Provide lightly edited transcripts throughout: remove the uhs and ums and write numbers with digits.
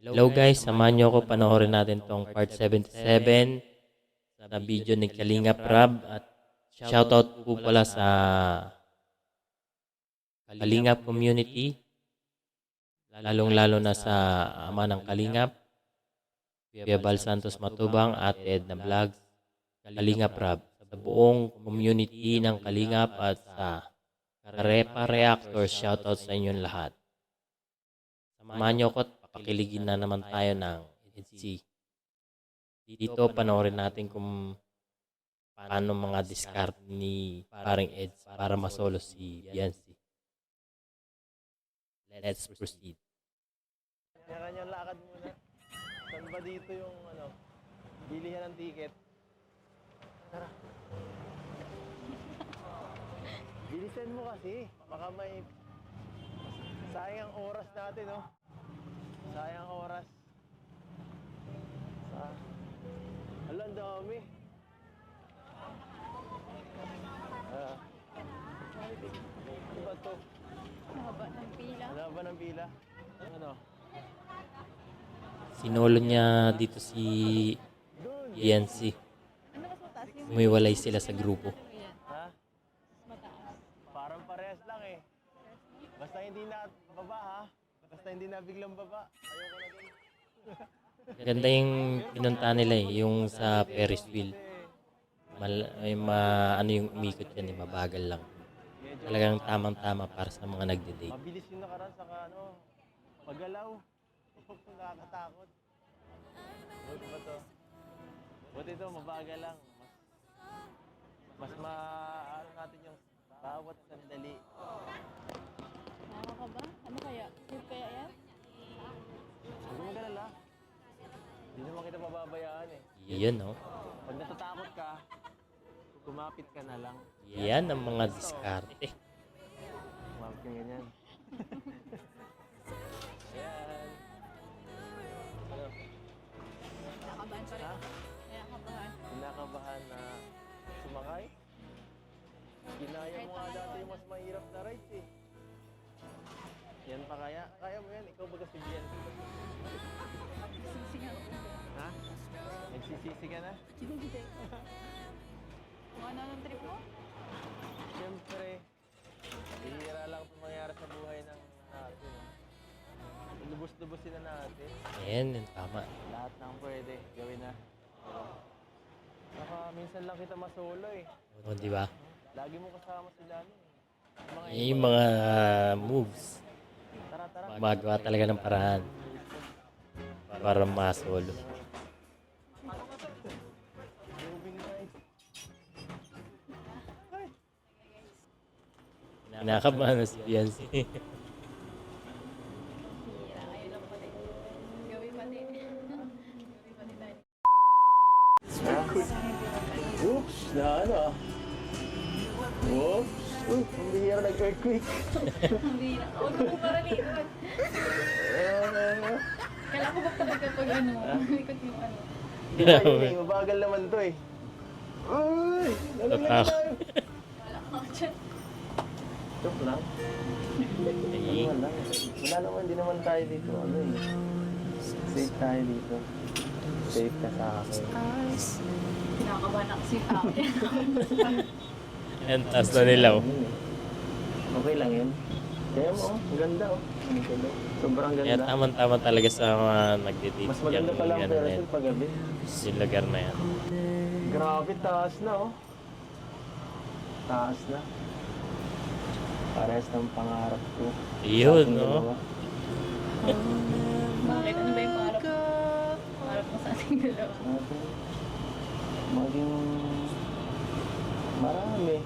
Hello guys, samahan nyo ako panoorin natin tong part 77 na video ni Kalingap Rab at shoutout po pala sa Kalingap community, lalong lalo na sa ama ng Kalingap, Kuya Bal Santos Matubang at Edna Vlogs, Kalingap Rab, sa buong community ng Kalingap at sa Karepa Reactors, shoutout sa inyong lahat. Samahan nyo ako at pakiligin na naman tayo ng EDC. Dito panoorin natin kung paano mga discard ni paring Eds para masolo si Biancy. Let's proceed. Kanya-kanyang lakad muna. Saan ba dito yung bilihan ng ticket? Tara. Bilisan mo kasi. Baka may sayang oras natin, no? Sayang oras. Hala, ang dami. Ano ba to? Haba ng pila. Ano ba ng pila? Ano? Sinolo niya dito si Biancy. Ano mas mataas yung Umiwalay sila sa grupo. Ha? mataas? Parang parehas lang eh. Basta hindi na baba ha. Basta hindi na biglang baba. Ayoko na din. Ganda yung pinunta nila eh, yung sa Ferris wheel. Ano yung umikot yan eh, mabagal lang. Talagang tamang-tama para sa mga nagde-date. Mabilis yung nakaraan sa paggalaw. Nakakatakot. Buti ba to? Buti ito, mabagal lang. Mas natin yung bawat sandali. Nakakaba? Ano kaya? Save kaya yan? Huwag mo magalala. Hindi naman kita pababayaan eh. Yun no? Pag natatakot ka, kumapit ka na lang. Yan ang mga diskarte. Kumapit ka ganyan. Ayan. Ano? Nakabahan pa rin. Ha? Nakabahan. Kinakabahan na sumakay? Ginaya mo nga dati yung mas mahirap na rides eh. Yan pa kaya? Kaya mo yan? Ikaw baga si Bian. Sising ako. Ha? Nagsisisi ka na? Hindi. Kung ano ng trip mo? Siyempre, bihira lang itong mangyari sa buhay ng natin. Lubos-lubosin na natin. Ayan, yun, tama. Lahat ng pwede, gawin na. Saka minsan lang kita masolo eh. O, di ba? Lagi mo kasama sila ano eh. Yan yung mga moves. Tara. Magawa talaga ng paraan para masolo. Moving night. Kinakabahan na si Biancy. Hira. Ayun lang pati. Gawin pati. Gawin pati tayo. Oops! Na ano ah. Oops! Uy, ang bihira nag-earthquake. Hindi na. Huwag mo maralitan. Kailangan ko ba talaga pag ikot yung ano? Grabe. Mabagal naman to eh. Uy! Lalaglag Tatak. tayo. Wala ka dyan. Joke lang. Ay, Wala naman, hindi naman tayo dito. Ano eh. Safe tayo dito. Safe ka sa akin. Kinakabahan na kasi ako. yan, taas na nilaw. Okay lang yun. Kaya mo, ang ganda oh. Sobrang Kaya ganda. tama-tama talaga sa mga nagde-date. Mas maganda pala ang Ferris pag gabi. Yung lugar na yan. Grabe, taas na oh. Taas na. Parehas ng pangarap ko. Yun, Sa ating no? dalawa. Bakit? Ano ba yung pangarap mo? Pangarap mo sa ating dalawa? Natin maging marami.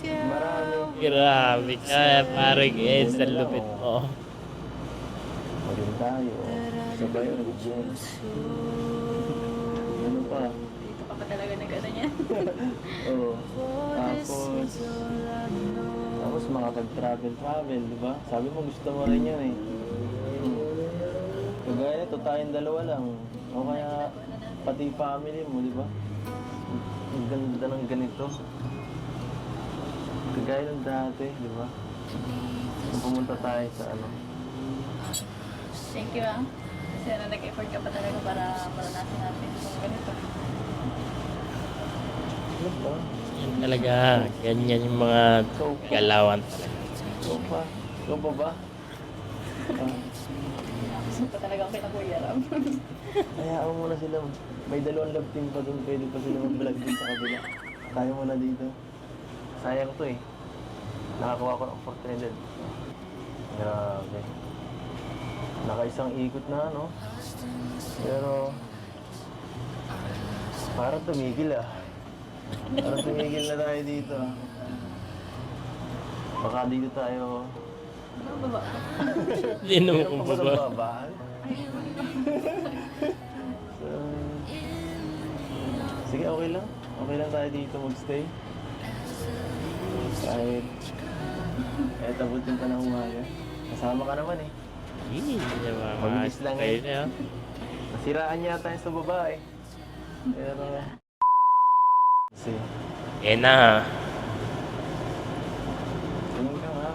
Marami. Grabe ka, parang sa lupit mo. Maging tayo. Sabay mag-gym. Ano pa? Dito ka pa talaga nag-ano niyan? Oo. Tapos makapag-travel, di ba? Sabi mo gusto mo rin yan eh. Kagaya nito, tayong dalawa lang. O kaya pati family mo, di ba? Ang ganda ng ganito. Kagaya ng dati, di ba? Kung pumunta tayo sa Thank you, ah. Kasi nag-effort ka pa talaga para maranasan natin kung ganito. Ano ba? Yan talaga. Ganyan yung mga galawan talaga. Ikaw pa? Ikaw pa ba? Ah, Gusto pa talaga ako kita Kuya Ram. hayaan mo na sila. May dalawang love team pa dun. Pwede pa sila mag-vlog din sa kabila. Tayo muna dito. Sayang to eh. Nakakuha ko ng oportunidad. Grabe. Nakaisang ikot na, no? Pero... parang tumigil ah. Parang tumigil na tayo dito ah. Baka dito tayo... Ano ba ba? Hindi naman Meron kung pa ba sa baba. babaan? So, sige, okay lang. Okay lang tayo dito magstay. Kahit abutin pa ng umaga. Kasama ka naman eh. Hindi naman. Mabilis lang Kayo eh. na yun. Nasiraan yata yung sa babae. Pero... kasi... Eh na. tingin ka nga.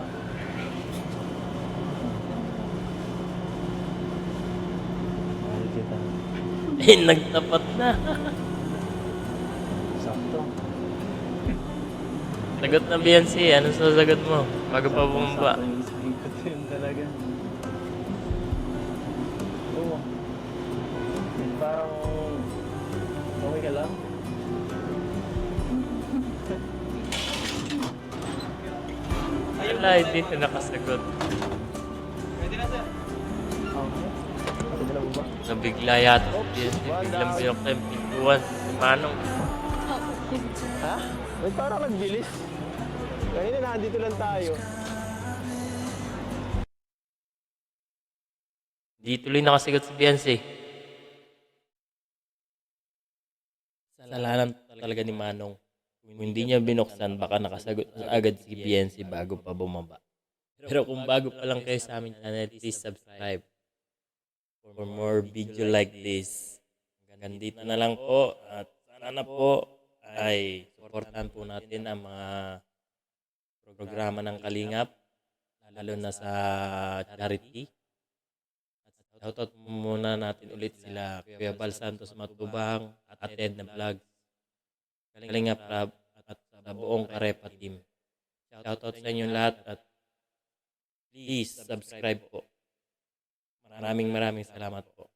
Mahal kita. Eh, nagtapat na. Sakto. Sagot na Beyonce. Anong sasagot mo? Bago pa bumaba. Sakto yung isang ikot yun talaga. Oo. Parang... okay ka lang? Wala, hindi na nakasagot. Okay. Pwede na ba? Nabigla yata si Beyonce. Biglang binukta yung pintuan. Si Manong. Ha? Ba't parang nagbilis? Kanina nandito lang tayo. Di tuloy nakasagot si Beyonce. Kasalanan talaga ni Manong. Kung hindi niya binuksan, baka nakasagot na agad si Beyonce bago pa bumaba. Pero kung bago pa lang kayo sa aming channel, please subscribe for more video like this. Hanggang dito na lang po at sana po ay supportan po natin ang mga programa ng Kalingap, lalo na sa charity. Shoutout muna natin ulit sila Kuya Bal Santos Matubang at Ed na Vlog, Kalingap Rab at sa buong Karepa team. Shoutout sa inyong lahat at please subscribe po. Maraming salamat po.